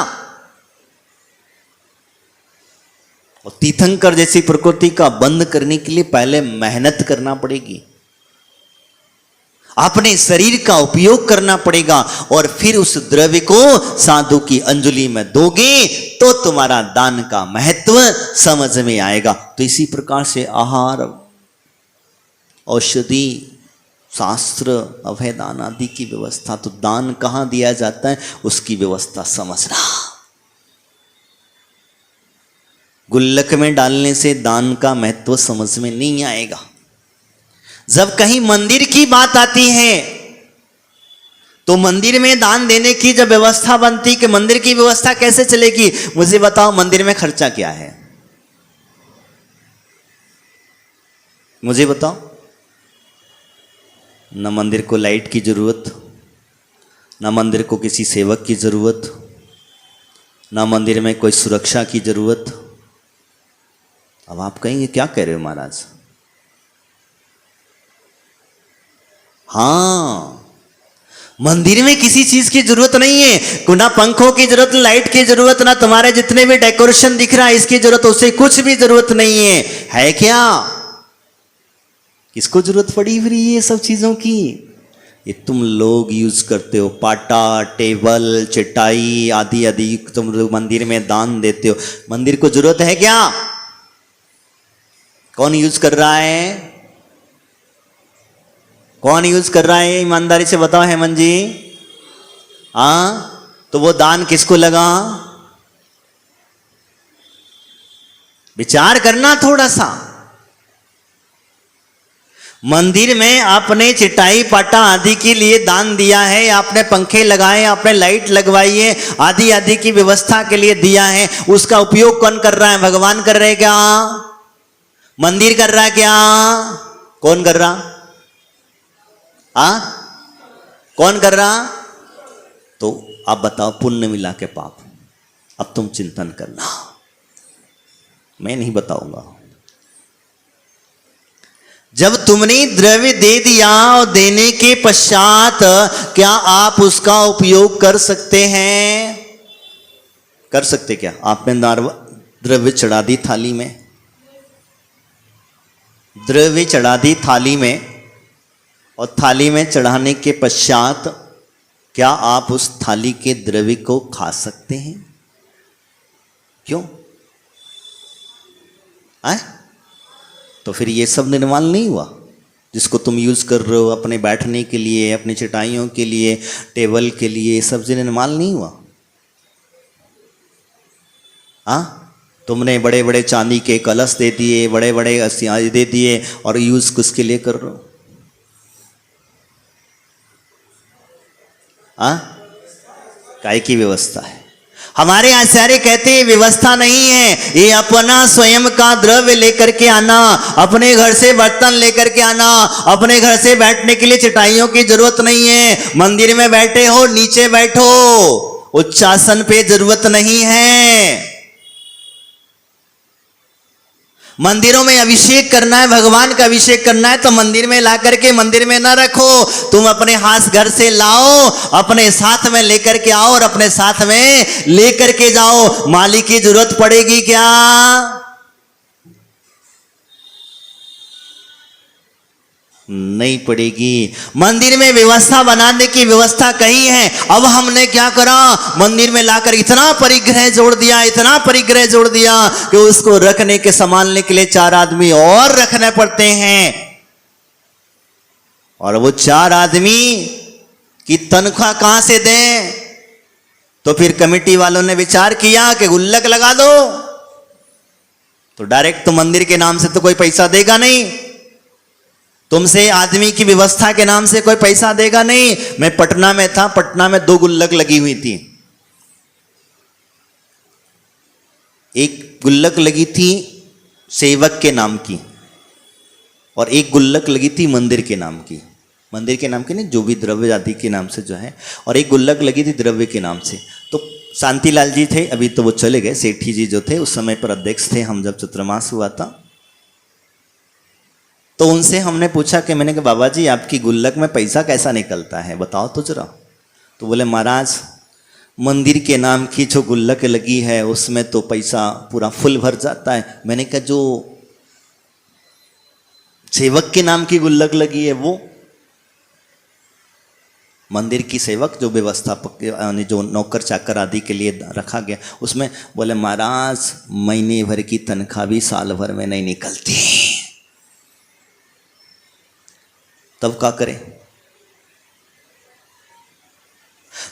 और तीर्थंकर जैसी प्रकृति का बंद करने के लिए पहले मेहनत करना पड़ेगी, अपने शरीर का उपयोग करना पड़ेगा, और फिर उस द्रव्य को साधु की अंजलि में दोगे तो तुम्हारा दान का महत्व समझ में आएगा। तो इसी प्रकार से आहार, औषधि, शास्त्र, अभयदान आदि की व्यवस्था, तो दान कहाँ दिया जाता है उसकी व्यवस्था समझना। गुल्लक में डालने से दान का महत्व समझ में नहीं आएगा। जब कहीं मंदिर की बात आती है तो मंदिर में दान देने की जब व्यवस्था बनती कि मंदिर की व्यवस्था कैसे चलेगी, मुझे बताओ मंदिर में खर्चा क्या है, मुझे बताओ। न मंदिर को लाइट की जरूरत, न मंदिर को किसी सेवक की जरूरत, न मंदिर में कोई सुरक्षा की जरूरत। अब आप कहेंगे क्या कह रहे हो महाराज? हाँ, मंदिर में किसी चीज की जरूरत नहीं है, ना पंखों की जरूरत, लाइट की जरूरत, ना तुम्हारे जितने भी डेकोरेशन दिख रहा है इसकी जरूरत, उससे कुछ भी जरूरत नहीं है क्या? किसको जरूरत पड़ी फिर ये सब चीजों की? ये तुम लोग यूज करते हो, पाटा, टेबल, चटाई आदि आदि तुम लोग मंदिर में दान देते हो। मंदिर को जरूरत है क्या? कौन यूज कर रहा है? कौन यूज कर रहा है? ईमानदारी से बताओ हेमंत जी। तो वो दान किसको लगा? विचार करना थोड़ा सा। मंदिर में आपने चटाई पाटा आदि के लिए दान दिया है, आपने पंखे लगाए, आपने लाइट लगवाई है, आदि आदि की व्यवस्था के लिए दिया है। उसका उपयोग कौन कर रहा है? भगवान कर रहे क्या? मंदिर कर रहा है क्या? कौन कर रहा? कौन कर रहा? तो आप बताओ, पुण्य मिला के पाप? अब तुम चिंतन करना, मैं नहीं बताऊंगा। जब तुमने द्रव्य दे दिया और देने के पश्चात क्या आप उसका उपयोग कर सकते हैं? कर सकते क्या? आपने द्रव्य चढ़ा दी थाली में, द्रव्य चढ़ा दी थाली में, और थाली में चढ़ाने के पश्चात क्या आप उस थाली के द्रव्य को खा सकते हैं? क्यों? तो फिर ये सब निर्माण नहीं हुआ जिसको तुम यूज कर रहे हो अपने बैठने के लिए, अपनी चटाइयों के लिए, टेबल के लिए, ये सब निर्माण नहीं हुआ। तुमने बड़े बड़े चांदी के कलश दे दिए, बड़े बड़े असियाँ दे दिए, और यूज किसके लिए कर रहे हो? काय की व्यवस्था है? हमारे आचार्य कहते हैं व्यवस्था नहीं है, ये अपना स्वयं का द्रव्य लेकर के आना, अपने घर से बर्तन लेकर के आना। अपने घर से बैठने के लिए चटाइयों की जरूरत नहीं है। मंदिर में बैठे हो, नीचे बैठो, उच्चासन पे जरूरत नहीं है। मंदिरों में अभिषेक करना है, भगवान का अभिषेक करना है, तो मंदिर में ला करके मंदिर में ना रखो, तुम अपने हाथ घर से लाओ, अपने साथ में लेकर के आओ और अपने साथ में लेकर के जाओ। माली की जरूरत पड़ेगी क्या? नहीं पड़ेगी। मंदिर में व्यवस्था बनाने की व्यवस्था कहीं है। अब हमने क्या करा? मंदिर में लाकर इतना परिग्रह जोड़ दिया, इतना परिग्रह जोड़ दिया कि उसको रखने के संभालने के लिए 4 आदमी और रखने पड़ते हैं। और वो 4 आदमी की तनख्वाह कहां से दें? तो फिर कमेटी वालों ने विचार किया कि गुल्लक लगा दो, तो डायरेक्ट तो मंदिर के नाम से तो कोई पैसा देगा नहीं, तुमसे आदमी की व्यवस्था के नाम से कोई पैसा देगा नहीं। मैं पटना में था, पटना में 2 गुल्लक लगी हुई थी। एक गुल्लक लगी थी सेवक के नाम की, और एक गुल्लक लगी थी मंदिर के नाम की। मंदिर के नाम की नहीं, जो भी द्रव्य आदि के नाम से जो है, और एक गुल्लक लगी थी द्रव्य के नाम से। तो शांतिलाल जी थे, अभी तो वो चले गए, सेठी जी जो थे उस समय पर अध्यक्ष थे, हम जब चतुर्मास हुआ था। तो उनसे हमने पूछा कि मैंने कहा बाबा जी आपकी गुल्लक में पैसा कैसा निकलता है, बताओ तो जरा। तो बोले महाराज मंदिर के नाम की जो गुल्लक लगी है उसमें तो पैसा पूरा फुल भर जाता है। मैंने कहा जो सेवक के नाम की गुल्लक लगी है वो मंदिर की सेवक जो व्यवस्थापक जो नौकर चाकर आदि के लिए रखा गया उसमें, बोले महाराज महीने भर की तनख्वाह भी साल भर में नहीं निकलती, तब क्या करें?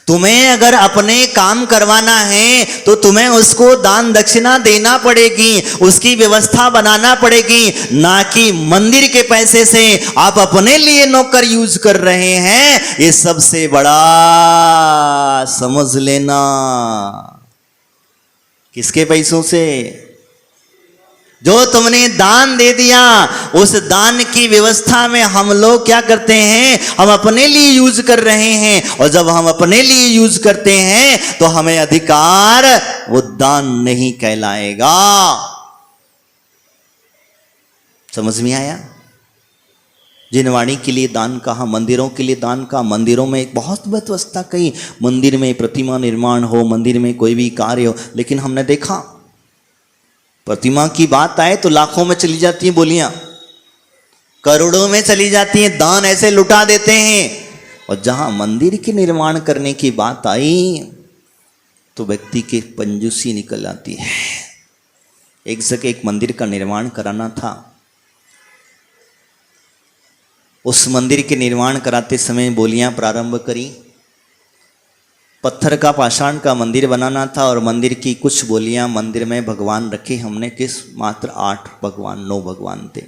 तुम्हें अगर अपने काम करवाना है तो तुम्हें उसको दान दक्षिणा देना पड़ेगी, उसकी व्यवस्था बनाना पड़ेगी, ना कि मंदिर के पैसे से आप अपने लिए नौकर यूज कर रहे हैं। ये सबसे बड़ा समझ लेना। किसके पैसों से? जो तुमने दान दे दिया, उस दान की व्यवस्था में हम लोग क्या करते हैं? हम अपने लिए यूज कर रहे हैं, और जब हम अपने लिए यूज करते हैं तो हमें अधिकार वो दान नहीं कहलाएगा। समझ में आया? जिनवाणी के लिए दान कहा, मंदिरों के लिए दान कहा। मंदिरों में एक बहुत व्यवस्था कही, मंदिर में प्रतिमा निर्माण हो, मंदिर में कोई भी कार्य हो, लेकिन हमने देखा प्रतिमा की बात आए तो लाखों में चली जाती हैं बोलियां, करोड़ों में चली जाती हैं, दान ऐसे लुटा देते हैं। और जहां मंदिर के निर्माण करने की बात आई तो व्यक्ति की कंजूसी निकल आती है। एक जगह एक मंदिर का निर्माण कराना था। उस मंदिर के निर्माण कराते समय बोलियां प्रारंभ करी। पत्थर का पाषाण का मंदिर बनाना था, और मंदिर की कुछ बोलियां, मंदिर में भगवान रखे हमने किस? मात्र 8 भगवान, 9 भगवान थे।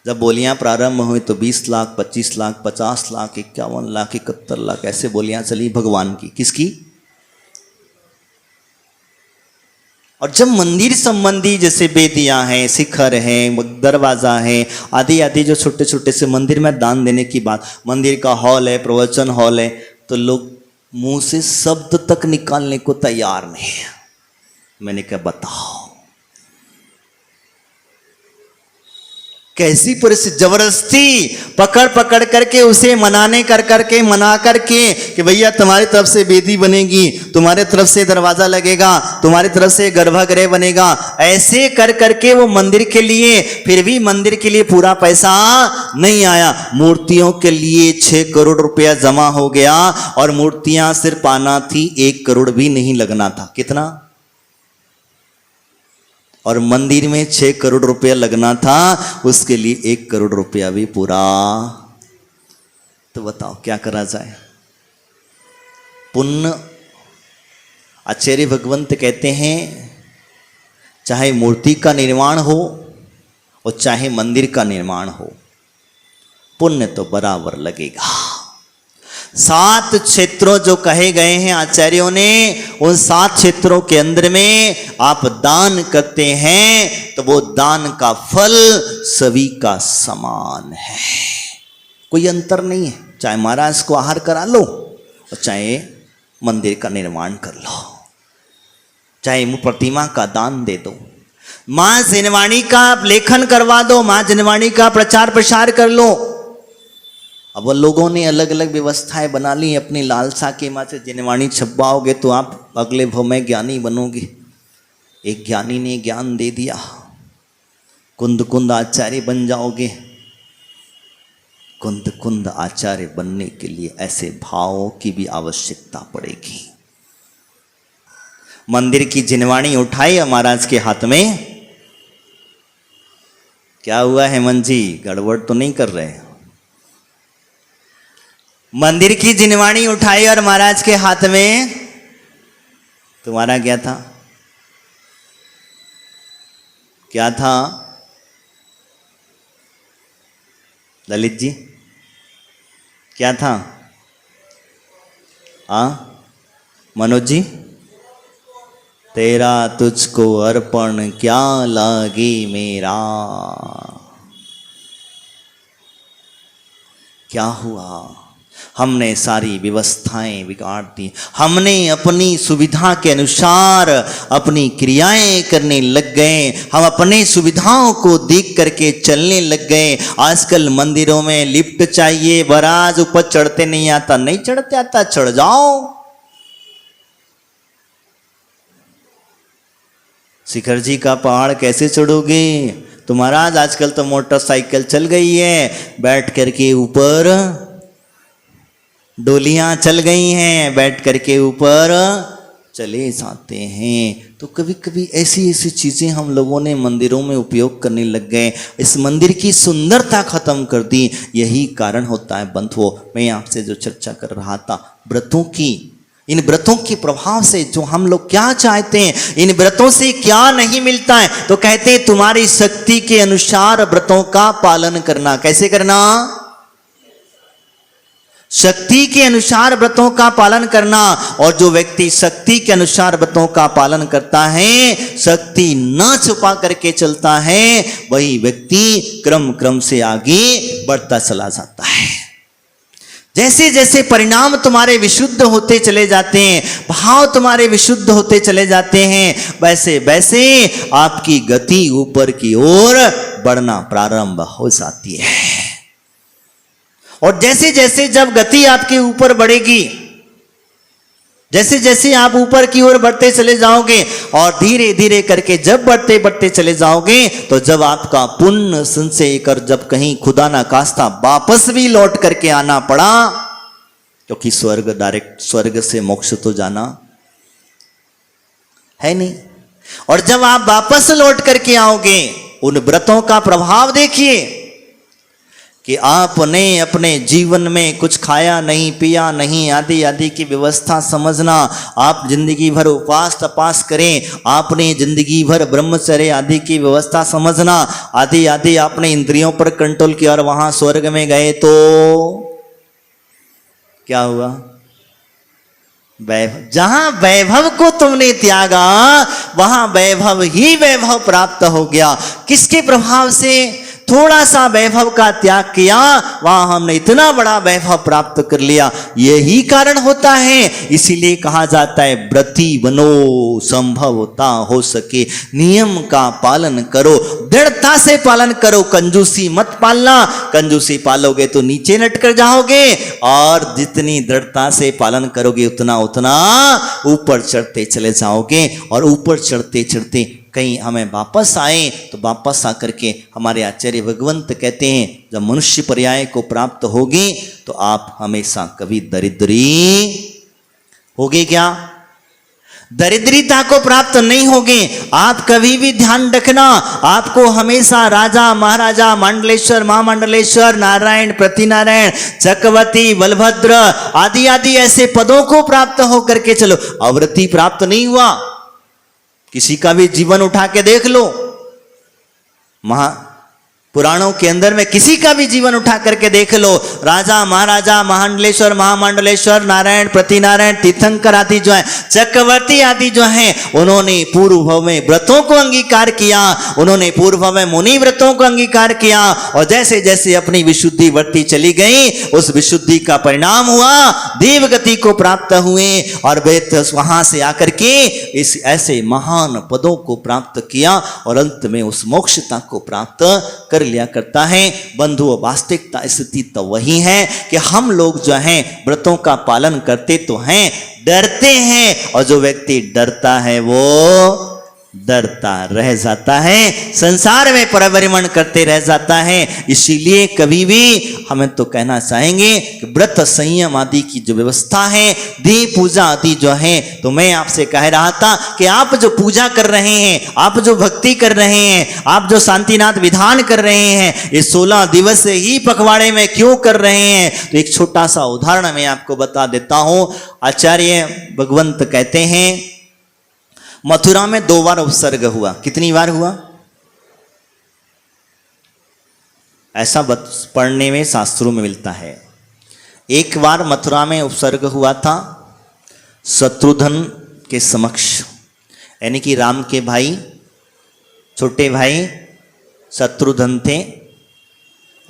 जब बोलियां प्रारंभ हुई तो 20 लाख, 25 लाख, 50 लाख, 51 लाख, 71 लाख ऐसे बोलियां चली भगवान की। किसकी? और जब मंदिर संबंधी जैसे बेदियां हैं, शिखर है, दरवाजा है, आदि आदि जो छोटे छोटे से मंदिर में दान देने की बात, मंदिर का हॉल है, प्रवचन हॉल है, तो लोग मुंह से शब्द तक निकालने को तैयार नहीं है। मैंने कहा बताओ कैसी परिस्थिति, जबरदस्ती पकड़ पकड़ करके उसे मना करके कि भैया तुम्हारी तरफ से वेदी बनेगी, तुम्हारे तरफ से दरवाजा लगेगा, तुम्हारी तरफ से गर्भगृह बनेगा, ऐसे कर करके वो मंदिर के लिए, फिर भी मंदिर के लिए पूरा पैसा नहीं आया। मूर्तियों के लिए 6 करोड़ रुपया जमा हो गया, और मूर्तियां सिर्फ आना थी, 1 करोड़ भी नहीं लगना था। कितना? और मंदिर में 6 करोड़ रुपया लगना था, उसके लिए 1 करोड़ रुपया भी पूरा। तो बताओ क्या करा जाए? पुण्य आचार्य भगवंत कहते हैं चाहे मूर्ति का निर्माण हो और चाहे मंदिर का निर्माण हो, पुण्य तो बराबर लगेगा। 7 क्षेत्रों जो कहे गए हैं आचार्यों ने, उन 7 क्षेत्रों के अंदर में आप दान करते हैं तो वो दान का फल सभी का समान है, कोई अंतर नहीं है। चाहे महाराज को आहार करा लो और चाहे मंदिर का निर्माण कर लो, चाहे प्रतिमा का दान दे दो, मां जिनवाणी का लेखन करवा दो, मां जिनवाणी का प्रचार प्रसार कर लो। अब लोगों ने अलग अलग व्यवस्थाएं बना ली अपनी लालसा के मां से, जिनवाणी छपवाओगे तो आप अगले भव में ज्ञानी बनोगे। एक ज्ञानी ने ज्ञान दे दिया, कुंद कुंद आचार्य बन जाओगे। कुंद कुंद आचार्य बनने के लिए ऐसे भावों की भी आवश्यकता पड़ेगी। मंदिर की जिनवाणी उठाई महाराज के हाथ में। क्या हुआ हेमंत जी, गड़बड़ तो नहीं कर रहे? मंदिर की जिनवाणी उठाई और महाराज के हाथ में। तुम्हारा क्या था? क्या था ललित जी, क्या था? मनोज जी, तेरा तुझको अर्पण क्या लागे मेरा। क्या हुआ? हमने सारी व्यवस्थाएं बिगाड़ दी, हमने अपनी सुविधा के अनुसार अपनी क्रियाएं करने लग गए, हम अपने सुविधाओं को देख करके चलने लग गए। आजकल मंदिरों में लिफ्ट चाहिए, महाराज ऊपर चढ़ते नहीं आता, नहीं चढ़ते आता, चढ़ जाओ। शिखर जी का पहाड़ कैसे चढ़ोगे? तो महाराज आजकल तो मोटरसाइकिल चल गई है, बैठ करके ऊपर डोलियां चल गई हैं, बैठ करके ऊपर चले जाते हैं। तो कभी कभी ऐसी ऐसी चीज़ें हम लोगों ने मंदिरों में उपयोग करने लग गए, इस मंदिर की सुंदरता खत्म कर दी। यही कारण होता है बंधुओं, मैं आपसे जो चर्चा कर रहा था व्रतों की, इन व्रतों के प्रभाव से जो हम लोग क्या चाहते हैं, इन व्रतों से क्या नहीं मिलता है, तो कहते हैं तुम्हारी शक्ति के अनुसार व्रतों का पालन करना। कैसे करना? शक्ति के अनुसार व्रतों का पालन करना। और जो व्यक्ति शक्ति के अनुसार व्रतों का पालन करता है, शक्ति न छुपा करके चलता है, वही व्यक्ति क्रम क्रम से आगे बढ़ता चला जाता है। जैसे जैसे परिणाम तुम्हारे विशुद्ध होते चले जाते हैं, भाव तुम्हारे विशुद्ध होते चले जाते हैं, वैसे वैसे आपकी गति ऊपर की ओर बढ़ना प्रारंभ हो जाती है। और जैसे जैसे जब गति आपके ऊपर बढ़ेगी, जैसे जैसे आप ऊपर की ओर बढ़ते चले जाओगे और धीरे धीरे करके जब बढ़ते बढ़ते चले जाओगे, तो जब आपका पुण्य संचय कर जब कहीं खुदा ना खास्ता वापस भी लौट करके आना पड़ा, क्योंकि स्वर्ग डायरेक्ट, स्वर्ग से मोक्ष तो जाना है नहीं, और जब आप वापस लौट करके आओगे, उन व्रतों का प्रभाव देखिए कि आपने अपने जीवन में कुछ खाया नहीं, पिया नहीं, आदि आदि की व्यवस्था समझना। आप जिंदगी भर उपवास तपास करें, आपने जिंदगी भर ब्रह्मचर्य आदि की व्यवस्था समझना, आदि आदि आपने इंद्रियों पर कंट्रोल किया और वहां स्वर्ग में गए तो क्या हुआ? वैभव। जहां वैभव को तुमने त्यागा, वहां वैभव ही वैभव प्राप्त हो गया। किसके प्रभाव से? थोड़ा सा वैभव का त्याग किया, वहां हमने इतना बड़ा वैभव प्राप्त कर लिया। यही कारण होता है, इसीलिए कहा जाता है व्रती बनो, संभवता हो सके नियम का पालन करो, दृढ़ता से पालन करो, कंजूसी मत पालना। कंजूसी पालोगे तो नीचे लटक जाओगे, और जितनी दृढ़ता से पालन करोगे उतना उतना ऊपर चढ़ते चले जाओगे। और ऊपर चढ़ते चढ़ते कहीं हमें वापस आए, तो वापस आकर के हमारे आचार्य भगवंत कहते हैं, जब मनुष्य पर्याय को प्राप्त होगी तो आप हमेशा कभी दरिद्री होगे क्या? दरिद्रता को प्राप्त नहीं होगे। आप कभी भी ध्यान रखना, आपको हमेशा राजा महाराजा मंडलेश्वर महामंडलेश्वर नारायण प्रतिनारायण चक्रवर्ती बलभद्र आदि आदि ऐसे पदों को प्राप्त होकर के चलो। अवृत्ति प्राप्त नहीं हुआ, किसी का भी जीवन उठा के देख लो, पुराणों के अंदर में किसी का भी जीवन उठा करके देख लो, राजा महाराजा महामंडलेश्वर महामंडलेश्वर नारायण प्रतिनारायण तीर्थंकर आदि जो है, चक्रवर्ती आदि जो हैं, उन्होंने पूर्व भव में व्रतों को अंगीकार किया, उन्होंने पूर्व भव में मुनि व्रतों को अंगीकार किया, और जैसे जैसे अपनी विशुद्धि बढ़ती चली गई, उस विशुद्धि का परिणाम हुआ देव गति को प्राप्त हुए, और वे वहां से आकर के इस ऐसे महान पदों को प्राप्त किया, और अंत में उस मोक्षता को प्राप्त कर लिया करता है। बंधु, वास्तविकता स्थिति तो वही है कि हम लोग जो हैं व्रतों का पालन करते तो हैं, डरते हैं, और जो व्यक्ति डरता है वो डरता रह जाता है, संसार में परिभ्रमण करते रह जाता है। इसीलिए कभी भी हमें तो कहना चाहेंगे कि व्रत संयम आदि की जो व्यवस्था है, देव पूजा आदि जो है, तो मैं आपसे कह रहा था कि आप जो पूजा कर रहे हैं, आप जो भक्ति कर रहे हैं, आप जो शांतिनाथ विधान कर रहे हैं, ये 16 दिवस ही पखवाड़े में क्यों कर रहे हैं? तो एक छोटा सा उदाहरण मैं आपको बता देता हूं। आचार्य भगवंत कहते हैं, मथुरा में 2 बार उपसर्ग हुआ। कितनी बार हुआ? ऐसा पढ़ने में शास्त्रों में मिलता है। एक बार मथुरा में उपसर्ग हुआ था शत्रुघ्न के समक्ष, यानी कि राम के भाई, छोटे भाई शत्रुघ्न थे,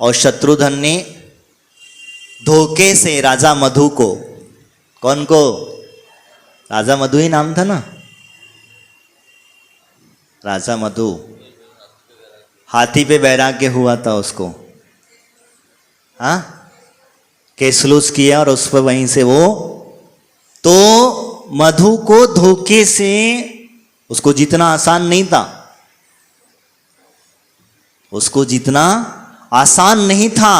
और शत्रुघ्न ने धोखे से राजा मधु को, कौन को? राजा मधु ही नाम था ना, राजा मधु, हाथी पे वैराग्य हुआ था उसको, हाँ, केसलूस किया, और उस पर वहीं से वो, तो मधु को धोखे से उसको जीतना आसान नहीं था, उसको जीतना आसान नहीं था।